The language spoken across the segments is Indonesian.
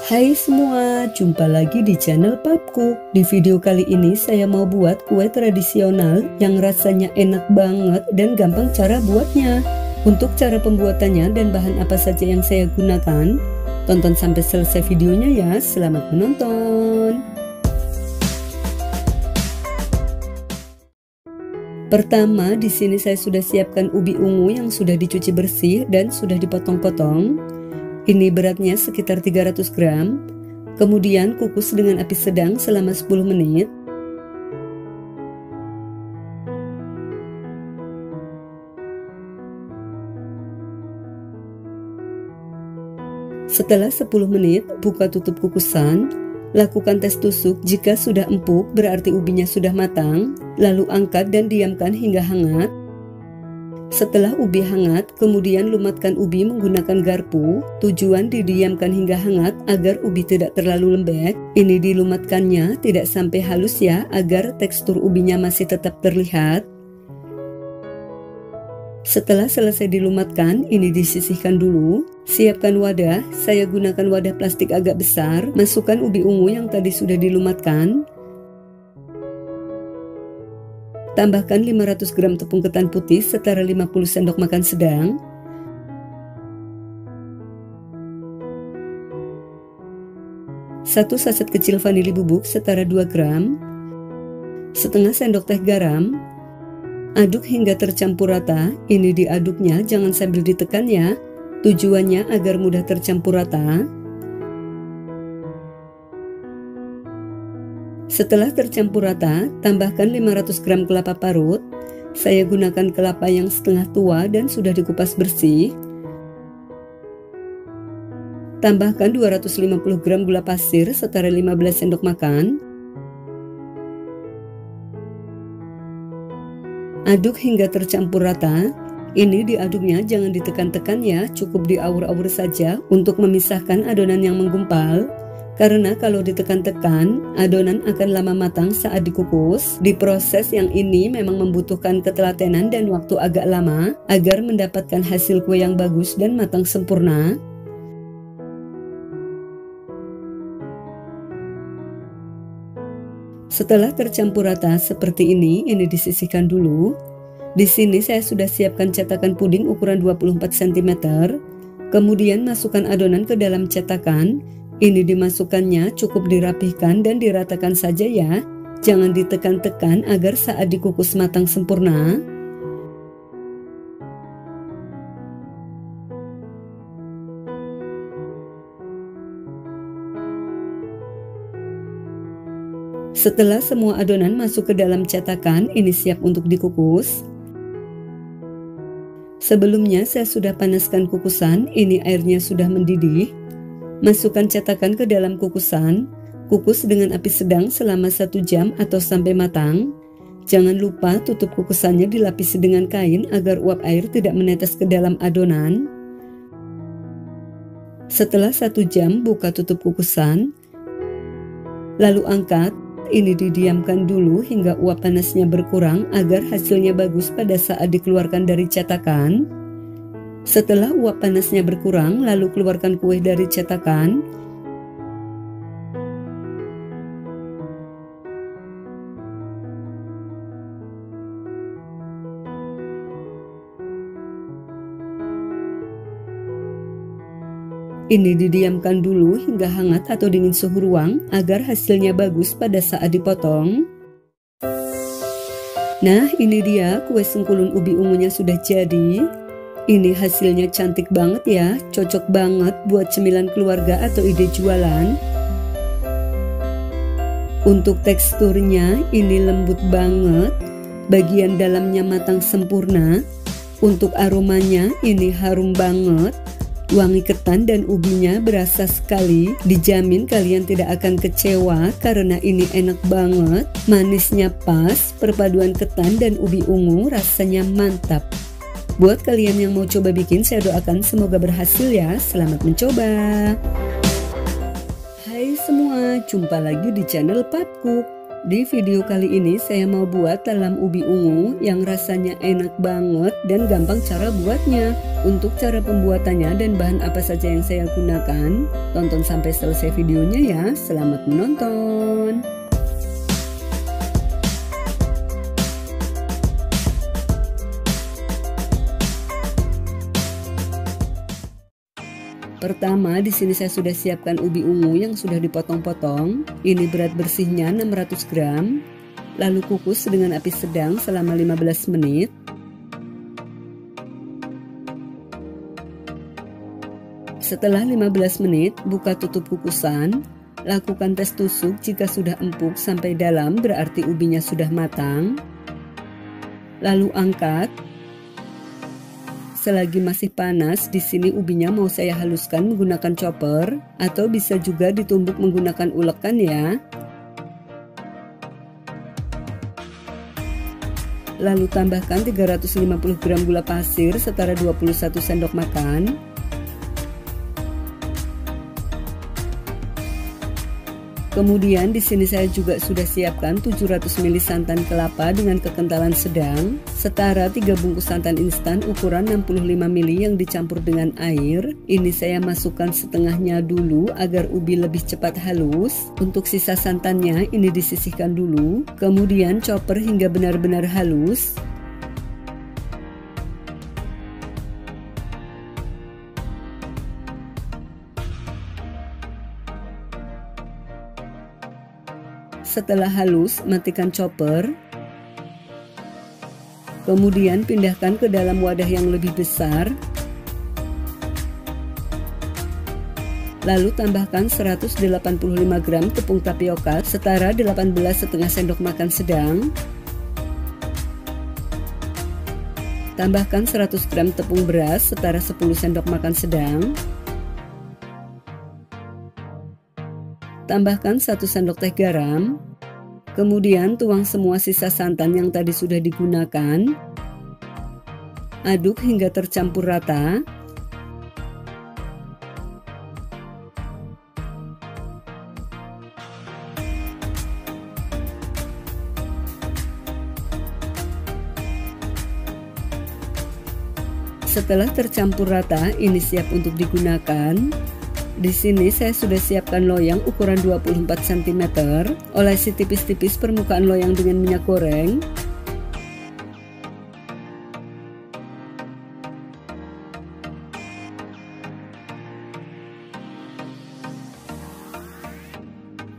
Hai semua, jumpa lagi di channel Papku. Di video kali ini saya mau buat kue tradisional yang rasanya enak banget dan gampang cara buatnya. Untuk cara pembuatannya dan bahan apa saja yang saya gunakan, tonton sampai selesai videonya ya. Selamat menonton. Pertama, di sini saya sudah siapkan ubi ungu yang sudah dicuci bersih dan sudah dipotong-potong. Ini beratnya sekitar 300 gram. Kemudian kukus dengan api sedang selama 10 menit. Setelah 10 menit, buka tutup kukusan. Lakukan tes tusuk, jika sudah empuk berarti ubinya sudah matang. Lalu angkat dan diamkan hingga hangat. Setelah ubi hangat, kemudian lumatkan ubi menggunakan garpu. Tujuan didiamkan hingga hangat agar ubi tidak terlalu lembek. Ini dilumatkannya tidak sampai halus ya, agar tekstur ubinya masih tetap terlihat. Setelah selesai dilumatkan, ini disisihkan dulu. Siapkan wadah, saya gunakan wadah plastik agak besar. Masukkan ubi ungu yang tadi sudah dilumatkan. Tambahkan 500 gram tepung ketan putih setara 50 sendok makan sedang. Satu saset kecil vanili bubuk setara 2 gram. Setengah sendok teh garam. Aduk hingga tercampur rata. Ini diaduknya jangan sambil ditekan ya. Tujuannya agar mudah tercampur rata. Setelah tercampur rata, tambahkan 500 gram kelapa parut. Saya gunakan kelapa yang setengah tua dan sudah dikupas bersih. Tambahkan 250 gram gula pasir setara 15 sendok makan. Aduk hingga tercampur rata. Ini diaduknya jangan ditekan-tekan ya, cukup diaur-aur saja untuk memisahkan adonan yang menggumpal. Karena kalau ditekan-tekan, adonan akan lama matang saat dikukus. Di proses yang ini memang membutuhkan ketelatenan dan waktu agak lama agar mendapatkan hasil kue yang bagus dan matang sempurna. Setelah tercampur rata seperti ini disisihkan dulu. Di sini saya sudah siapkan cetakan puding ukuran 24 cm. Kemudian masukkan adonan ke dalam cetakan. Ini dimasukkannya cukup dirapihkan dan diratakan saja ya. Jangan ditekan-tekan agar saat dikukus matang sempurna. Setelah semua adonan masuk ke dalam cetakan, ini siap untuk dikukus. Sebelumnya saya sudah panaskan kukusan, ini airnya sudah mendidih. Masukkan cetakan ke dalam kukusan, kukus dengan api sedang selama 1 jam atau sampai matang. Jangan lupa tutup kukusannya dilapisi dengan kain agar uap air tidak menetes ke dalam adonan. Setelah 1 jam buka tutup kukusan, lalu angkat. Ini didiamkan dulu hingga uap panasnya berkurang agar hasilnya bagus pada saat dikeluarkan dari cetakan. Setelah uap panasnya berkurang, lalu keluarkan kue dari cetakan. Ini didiamkan dulu hingga hangat atau dingin suhu ruang agar hasilnya bagus pada saat dipotong. Nah, ini dia kue sengkulun ubi ungunya sudah jadi. Ini hasilnya cantik banget ya, cocok banget buat cemilan keluarga atau ide jualan. Untuk teksturnya ini lembut banget, bagian dalamnya matang sempurna. Untuk aromanya ini harum banget, wangi ketan dan ubinya berasa sekali. Dijamin kalian tidak akan kecewa karena ini enak banget, manisnya pas, perpaduan ketan dan ubi ungu rasanya mantap. Buat kalian yang mau coba bikin, saya doakan semoga berhasil ya. Selamat mencoba. Hai semua, jumpa lagi di channel Papku. Di video kali ini saya mau buat talam ubi ungu yang rasanya enak banget dan gampang cara buatnya. Untuk cara pembuatannya dan bahan apa saja yang saya gunakan, tonton sampai selesai videonya ya. Selamat menonton. Pertama, di sini saya sudah siapkan ubi ungu yang sudah dipotong-potong. Ini berat bersihnya 600 gram. Lalu kukus dengan api sedang selama 15 menit. Setelah 15 menit, buka tutup kukusan. Lakukan tes tusuk jika sudah empuk sampai dalam, berarti ubinya sudah matang. Lalu angkat. Selagi masih panas, di sini ubinya mau saya haluskan menggunakan chopper atau bisa juga ditumbuk menggunakan ulekan ya. Lalu tambahkan 350 gram gula pasir setara 21 sendok makan. Kemudian di sini saya juga sudah siapkan 700 ml santan kelapa dengan kekentalan sedang, setara 3 bungkus santan instan ukuran 65 ml yang dicampur dengan air. Ini saya masukkan setengahnya dulu agar ubi lebih cepat halus. Untuk sisa santannya ini disisihkan dulu, kemudian chopper hingga benar-benar halus. Setelah halus, matikan chopper. Kemudian pindahkan ke dalam wadah yang lebih besar. Lalu tambahkan 185 gram tepung tapioka setara 18,5 sendok makan sedang. Tambahkan 100 gram tepung beras setara 10 sendok makan sedang. Tambahkan 1 sendok teh garam. Kemudian tuang semua sisa santan yang tadi sudah digunakan. Aduk hingga tercampur rata. Setelah tercampur rata, ini siap untuk digunakan. Di sini saya sudah siapkan loyang ukuran 24 cm. Olesi tipis-tipis permukaan loyang dengan minyak goreng.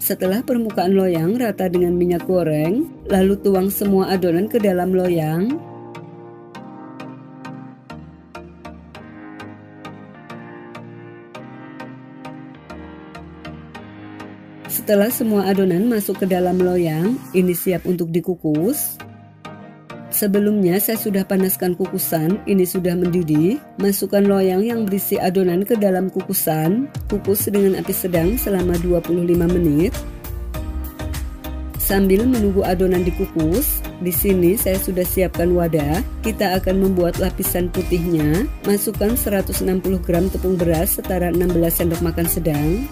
Setelah permukaan loyang rata dengan minyak goreng, lalu tuang semua adonan ke dalam loyang. Setelah semua adonan masuk ke dalam loyang, ini siap untuk dikukus. Sebelumnya saya sudah panaskan kukusan, ini sudah mendidih. Masukkan loyang yang berisi adonan ke dalam kukusan. Kukus dengan api sedang selama 25 menit. Sambil menunggu adonan dikukus, di sini saya sudah siapkan wadah. Kita akan membuat lapisan putihnya. Masukkan 160 gram tepung beras setara 16 sendok makan sedang.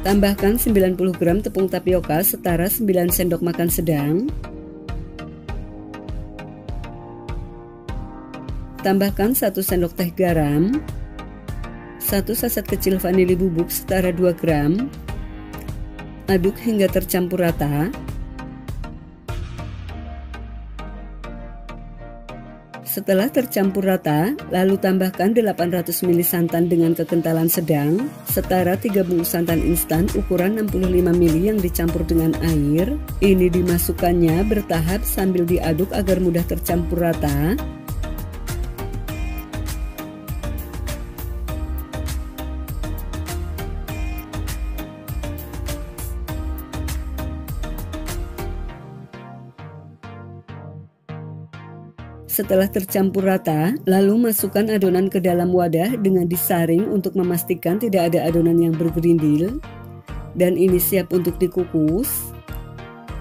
Tambahkan 90 gram tepung tapioka setara 9 sendok makan sedang. Tambahkan 1 sendok teh garam. 1 saset kecil vanili bubuk setara 2 gram. Aduk hingga tercampur rata. Setelah tercampur rata, lalu tambahkan 800 ml santan dengan kekentalan sedang, setara 3 bungkus santan instan ukuran 65 ml yang dicampur dengan air. Ini dimasukkannya bertahap sambil diaduk agar mudah tercampur rata. Setelah tercampur rata, lalu masukkan adonan ke dalam wadah dengan disaring untuk memastikan tidak ada adonan yang bergerindil. Dan ini siap untuk dikukus.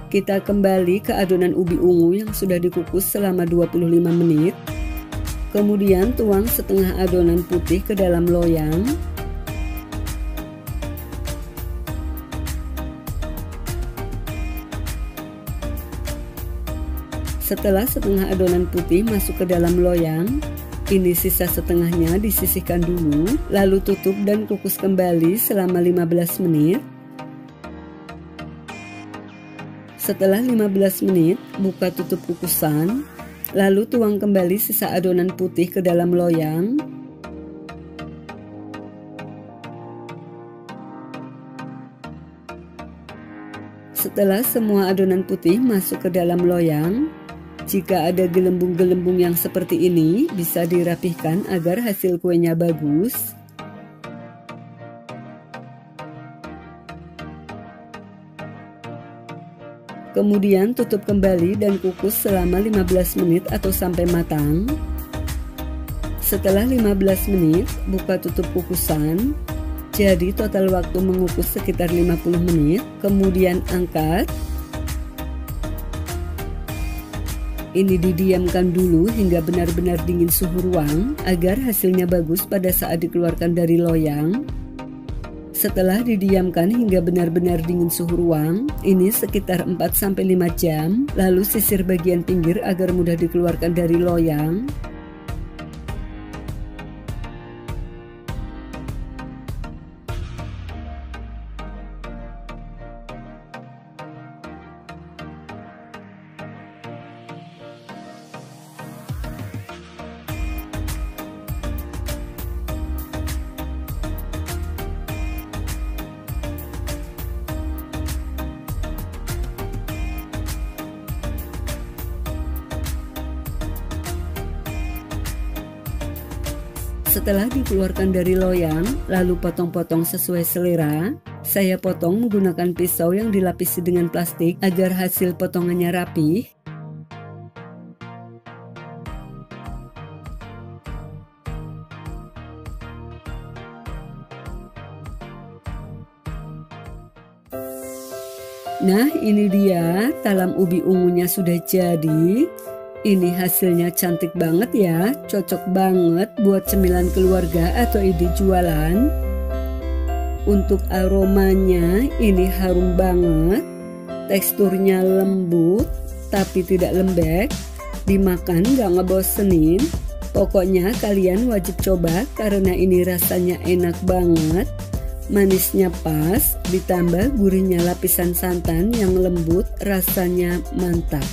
Kita kembali ke adonan ubi ungu yang sudah dikukus selama 25 menit. Kemudian tuang setengah adonan putih ke dalam loyang. Setelah setengah adonan putih masuk ke dalam loyang, ini sisa setengahnya disisihkan dulu, lalu tutup dan kukus kembali selama 15 menit. Setelah 15 menit, buka tutup kukusan, lalu tuang kembali sisa adonan putih ke dalam loyang. Setelah semua adonan putih masuk ke dalam loyang, jika ada gelembung-gelembung yang seperti ini, bisa dirapihkan agar hasil kuenya bagus. Kemudian tutup kembali dan kukus selama 15 menit atau sampai matang. Setelah 15 menit, buka tutup kukusan. Jadi total waktu mengukus sekitar 50 menit, kemudian angkat. Ini didiamkan dulu hingga benar-benar dingin suhu ruang agar hasilnya bagus pada saat dikeluarkan dari loyang. Setelah didiamkan hingga benar-benar dingin suhu ruang, ini sekitar 4-5 jam, lalu sisir bagian pinggir agar mudah dikeluarkan dari loyang. Setelah dikeluarkan dari loyang, lalu potong-potong sesuai selera. Saya potong menggunakan pisau yang dilapisi dengan plastik agar hasil potongannya rapi. Nah, ini dia talam ubi ungunya sudah jadi. Ini hasilnya cantik banget ya, cocok banget buat cemilan keluarga atau ide jualan. Untuk aromanya ini harum banget, teksturnya lembut tapi tidak lembek, dimakan gak ngebosenin. Pokoknya kalian wajib coba karena ini rasanya enak banget, manisnya pas, ditambah gurihnya lapisan santan yang lembut, rasanya mantap.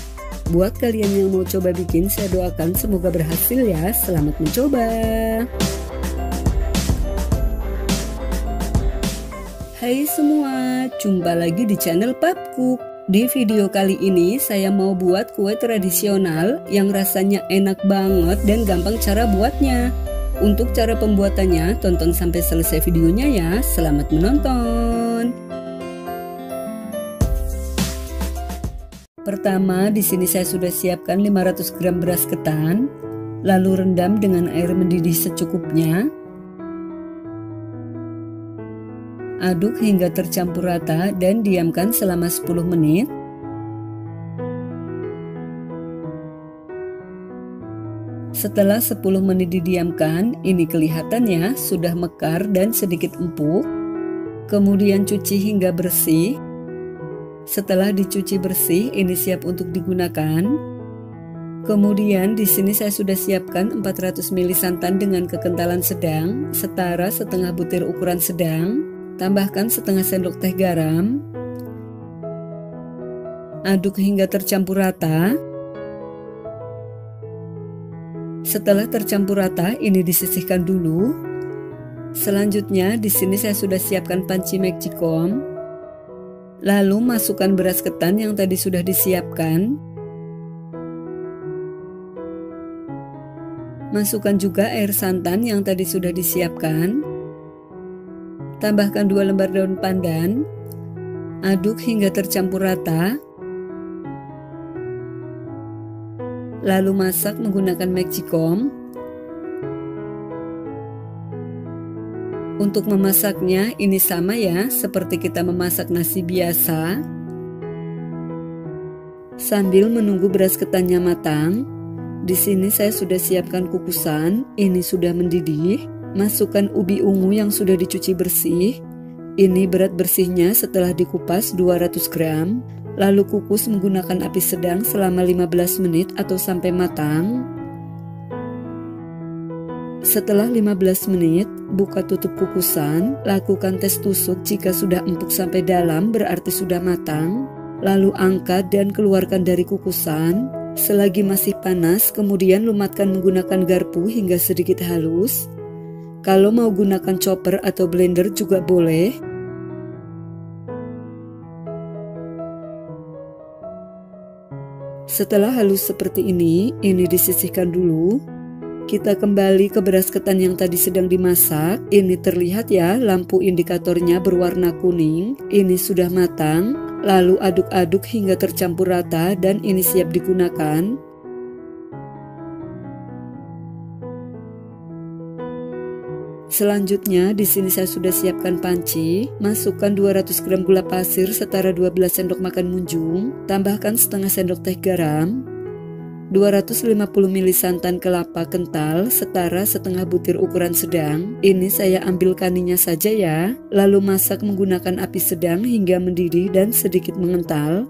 Buat kalian yang mau coba bikin, saya doakan semoga berhasil ya. Selamat mencoba. Hai semua, jumpa lagi di channel Papcook. Di video kali ini saya mau buat kue tradisional yang rasanya enak banget dan gampang cara buatnya. Untuk cara pembuatannya, tonton sampai selesai videonya ya. Selamat menonton. Pertama, di sini saya sudah siapkan 500 gram beras ketan, lalu rendam dengan air mendidih secukupnya. Aduk hingga tercampur rata dan diamkan selama 10 menit. Setelah 10 menit didiamkan, ini kelihatannya sudah mekar dan sedikit empuk. Kemudian cuci hingga bersih. Setelah dicuci bersih, ini siap untuk digunakan. Kemudian di sini saya sudah siapkan 400 ml santan dengan kekentalan sedang, setara setengah butir ukuran sedang. Tambahkan setengah sendok teh garam. Aduk hingga tercampur rata. Setelah tercampur rata, ini disisihkan dulu. Selanjutnya di sini saya sudah siapkan panci magicom. Lalu masukkan beras ketan yang tadi sudah disiapkan. Masukkan juga air santan yang tadi sudah disiapkan. Tambahkan 2 lembar daun pandan. Aduk hingga tercampur rata. Lalu masak menggunakan magicom. Untuk memasaknya ini sama ya, seperti kita memasak nasi biasa. Sambil menunggu beras ketannya matang, di sini saya sudah siapkan kukusan, ini sudah mendidih. Masukkan ubi ungu yang sudah dicuci bersih. Ini berat bersihnya setelah dikupas 200 gram. Lalu kukus menggunakan api sedang selama 15 menit atau sampai matang. Setelah 15 menit, buka tutup kukusan, lakukan tes tusuk. Jika sudah empuk sampai dalam berarti sudah matang. Lalu angkat dan keluarkan dari kukusan. Selagi masih panas, kemudian lumatkan menggunakan garpu hingga sedikit halus. Kalau mau gunakan chopper atau blender juga boleh. Setelah halus seperti ini disisihkan dulu. Kita kembali ke beras ketan yang tadi sedang dimasak. Ini terlihat ya, lampu indikatornya berwarna kuning. Ini sudah matang. Lalu aduk-aduk hingga tercampur rata dan ini siap digunakan. Selanjutnya di sini saya sudah siapkan panci. Masukkan 200 gram gula pasir setara 12 sendok makan munjung. Tambahkan setengah sendok teh garam. 250 ml santan kelapa kental setara setengah butir ukuran sedang. Ini saya ambil kaninya saja ya. Lalu masak menggunakan api sedang hingga mendidih dan sedikit mengental.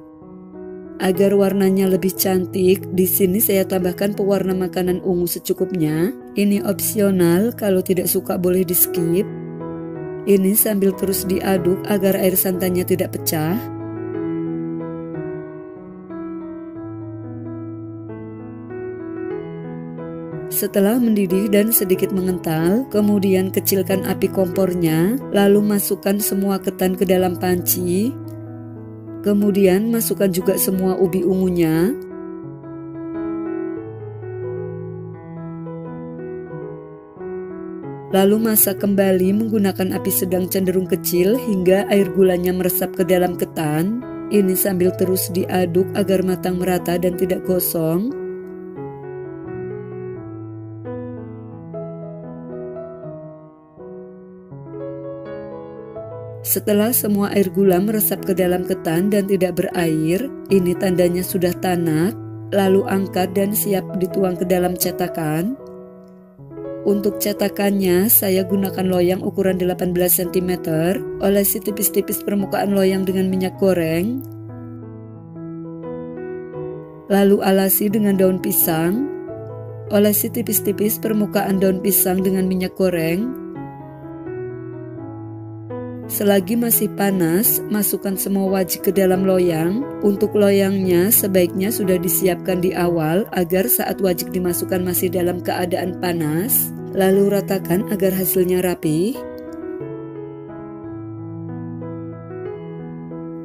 Agar warnanya lebih cantik, di sini saya tambahkan pewarna makanan ungu secukupnya. Ini opsional, kalau tidak suka boleh di skip. Ini sambil terus diaduk agar air santannya tidak pecah. Setelah mendidih dan sedikit mengental, kemudian kecilkan api kompornya, lalu masukkan semua ketan ke dalam panci. Kemudian masukkan juga semua ubi ungunya. Lalu masak kembali menggunakan api sedang cenderung kecil hingga air gulanya meresap ke dalam ketan. Ini sambil terus diaduk agar matang merata dan tidak gosong. Setelah semua air gula meresap ke dalam ketan dan tidak berair, ini tandanya sudah tanak. Lalu angkat dan siap dituang ke dalam cetakan. Untuk cetakannya, saya gunakan loyang ukuran 18 cm. Olesi tipis-tipis permukaan loyang dengan minyak goreng. Lalu alasi dengan daun pisang. Olesi tipis-tipis permukaan daun pisang dengan minyak goreng. Selagi masih panas, masukkan semua wajik ke dalam loyang. Untuk loyangnya sebaiknya sudah disiapkan di awal agar saat wajik dimasukkan masih dalam keadaan panas. Lalu ratakan agar hasilnya rapi.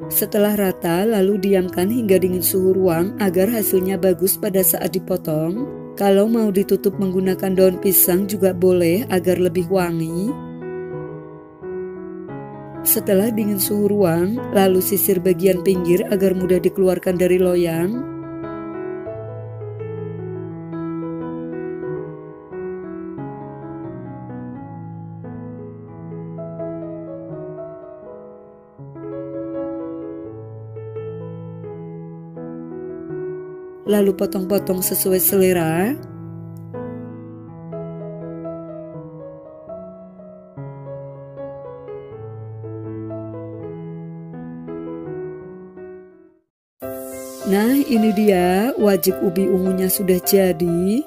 Setelah rata, lalu diamkan hingga dingin suhu ruang agar hasilnya bagus pada saat dipotong. Kalau mau ditutup menggunakan daun pisang juga boleh agar lebih wangi. Setelah dingin suhu ruang, lalu sisir bagian pinggir agar mudah dikeluarkan dari loyang. Lalu potong-potong sesuai selera. Nah, ini dia wajik ubi ungunya sudah jadi.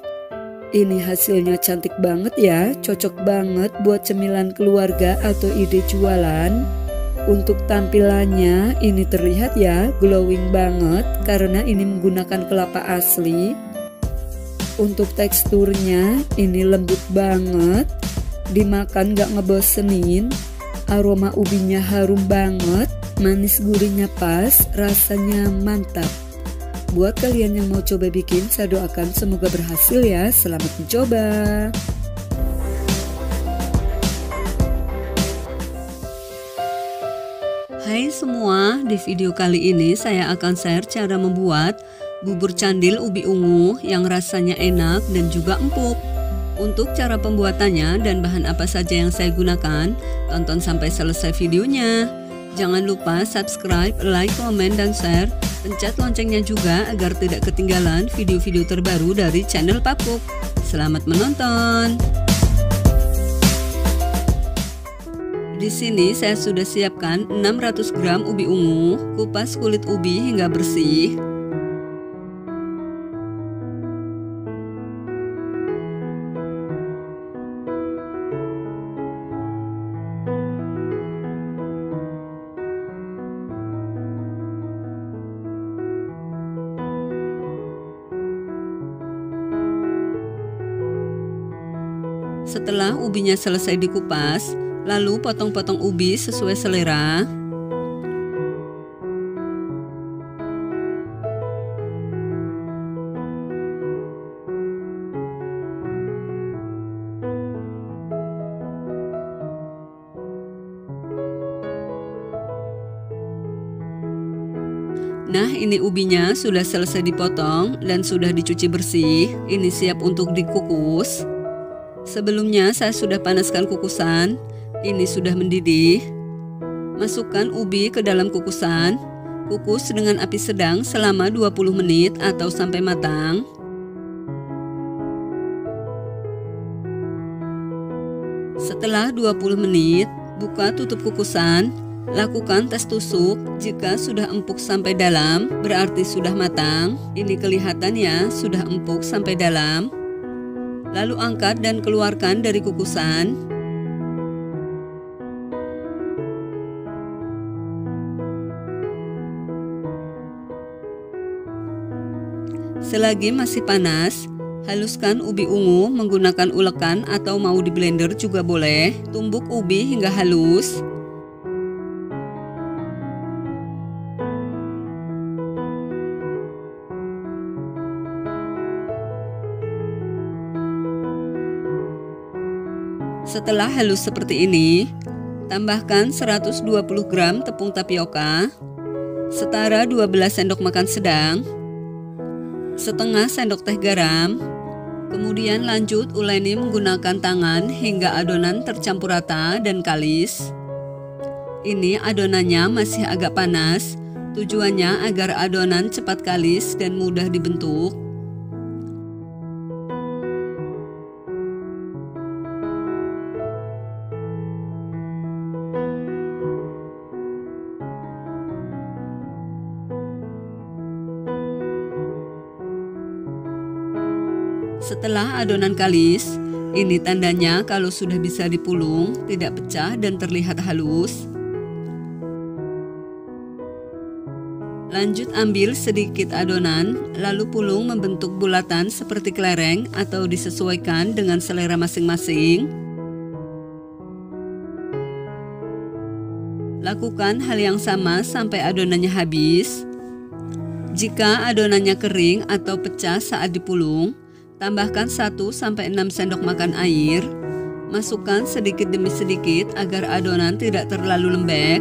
Ini hasilnya cantik banget ya, cocok banget buat cemilan keluarga atau ide jualan. Untuk tampilannya ini terlihat ya, glowing banget karena ini menggunakan kelapa asli. Untuk teksturnya ini lembut banget, dimakan gak ngebosenin. Aroma ubinya harum banget, manis gurihnya pas, rasanya mantap. Buat kalian yang mau coba bikin, saya doakan semoga berhasil ya. Selamat mencoba. Hai semua, di video kali ini saya akan share cara membuat bubur candil ubi ungu yang rasanya enak dan juga empuk. Untuk cara pembuatannya dan bahan apa saja yang saya gunakan, tonton sampai selesai videonya. Jangan lupa subscribe, like, komen, dan share. Pencet loncengnya juga agar tidak ketinggalan video-video terbaru dari channel Papuk. Selamat menonton! Di sini saya sudah siapkan 600 gram ubi ungu, kupas kulit ubi hingga bersih. Setelah ubinya selesai dikupas, lalu potong-potong ubi sesuai selera. Nah, ini ubinya sudah selesai dipotong dan sudah dicuci bersih. Ini siap untuk dikukus. Sebelumnya saya sudah panaskan kukusan. Ini sudah mendidih. Masukkan ubi ke dalam kukusan. Kukus dengan api sedang selama 20 menit atau sampai matang. Setelah 20 menit, buka tutup kukusan. Lakukan tes tusuk. Jika sudah empuk sampai dalam, berarti sudah matang. Ini kelihatan ya, sudah empuk sampai dalam. Lalu angkat dan keluarkan dari kukusan. Selagi masih panas, haluskan ubi ungu menggunakan ulekan atau mau di blender juga boleh. Tumbuk ubi hingga halus. Setelah halus seperti ini, tambahkan 120 gram tepung tapioka, setara 12 sendok makan sedang, setengah sendok teh garam, kemudian lanjut uleni menggunakan tangan hingga adonan tercampur rata dan kalis. Ini adonannya masih agak panas, tujuannya agar adonan cepat kalis dan mudah dibentuk. Setelah adonan kalis, ini tandanya kalau sudah bisa dipulung, tidak pecah dan terlihat halus. Lanjut ambil sedikit adonan, lalu pulung membentuk bulatan seperti kelereng atau disesuaikan dengan selera masing-masing. Lakukan hal yang sama sampai adonannya habis. Jika adonannya kering atau pecah saat dipulung, tambahkan 1-6 sendok makan air. Masukkan sedikit demi sedikit agar adonan tidak terlalu lembek.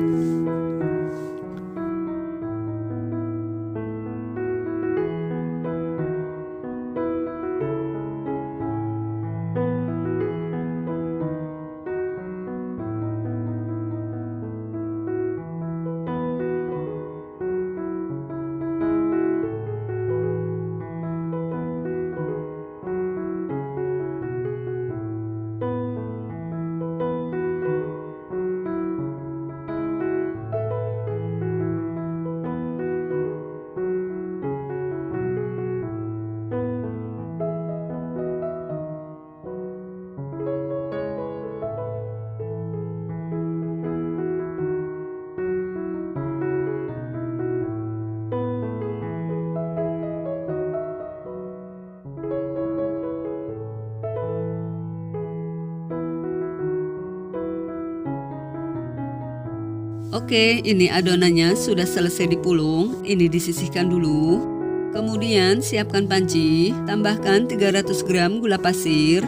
Oke, ini adonannya sudah selesai dipulung. Ini disisihkan dulu. Kemudian siapkan panci, tambahkan 300 gram gula pasir,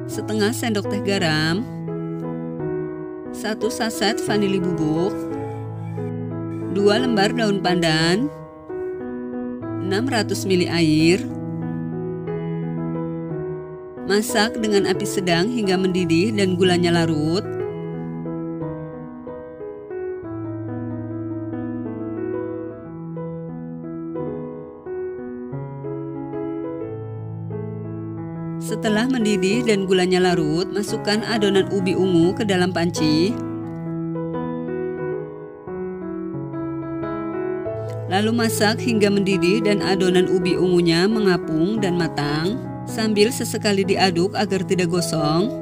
setengah sendok teh garam, 1 saset vanili bubuk, 2 lembar daun pandan, 600 ml air. Masak dengan api sedang hingga mendidih dan gulanya larut. Setelah mendidih dan gulanya larut, masukkan adonan ubi ungu ke dalam panci. Lalu masak hingga mendidih dan adonan ubi ungunya mengapung dan matang, sambil sesekali diaduk agar tidak gosong.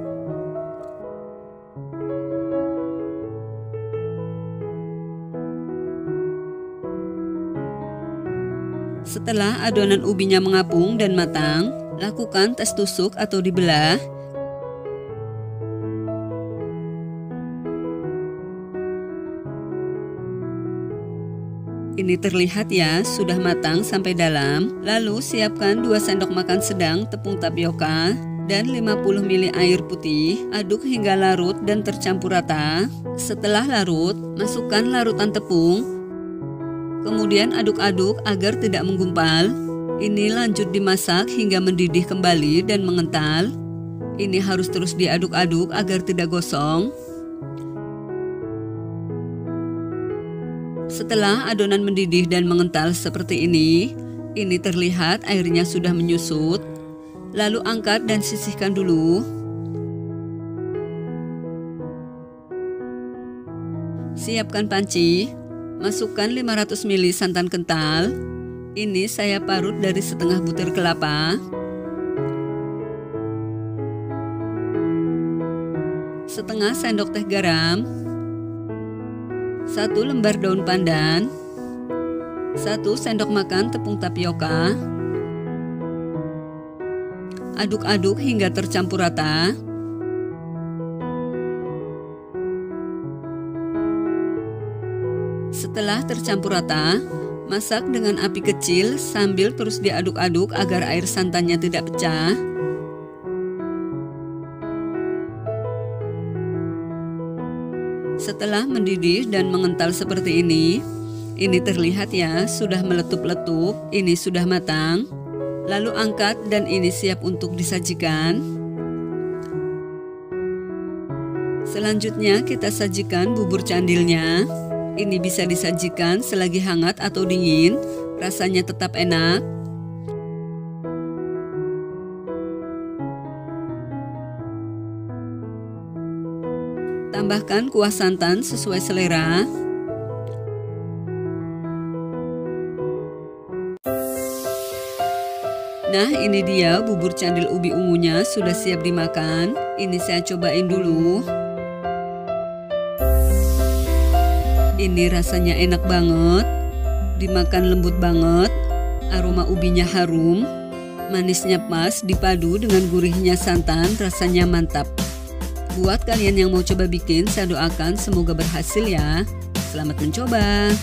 Setelah adonan ubinya mengapung dan matang, lakukan tes tusuk atau dibelah. Ini terlihat ya, sudah matang sampai dalam. Lalu siapkan 2 sendok makan sedang tepung tapioka dan 50 ml air putih. Aduk hingga larut dan tercampur rata. Setelah larut, masukkan larutan tepung. Kemudian aduk-aduk agar tidak menggumpal. Ini lanjut dimasak hingga mendidih kembali dan mengental. Ini harus terus diaduk-aduk agar tidak gosong. Setelah adonan mendidih dan mengental seperti ini terlihat airnya sudah menyusut. Lalu angkat dan sisihkan dulu. Siapkan panci. Masukkan 500 ml santan kental. Ini saya parut dari setengah butir kelapa. Setengah sendok teh garam. 1 lembar daun pandan, 1 sendok makan tepung tapioka. Aduk-aduk hingga tercampur rata. Setelah tercampur rata, masak dengan api kecil sambil terus diaduk-aduk agar air santannya tidak pecah. Setelah mendidih dan mengental seperti ini terlihat ya, sudah meletup-letup, ini sudah matang. Lalu angkat dan ini siap untuk disajikan. Selanjutnya kita sajikan bubur candilnya. Ini bisa disajikan selagi hangat atau dingin, rasanya tetap enak. Tambahkan kuah santan sesuai selera. Nah, ini dia bubur candil ubi ungunya sudah siap dimakan. Ini saya cobain dulu. Ini rasanya enak banget. Dimakan lembut banget. Aroma ubinya harum. Manisnya pas dipadu dengan gurihnya santan, rasanya mantap. Buat kalian yang mau coba bikin, saya doakan semoga berhasil ya. Selamat mencoba.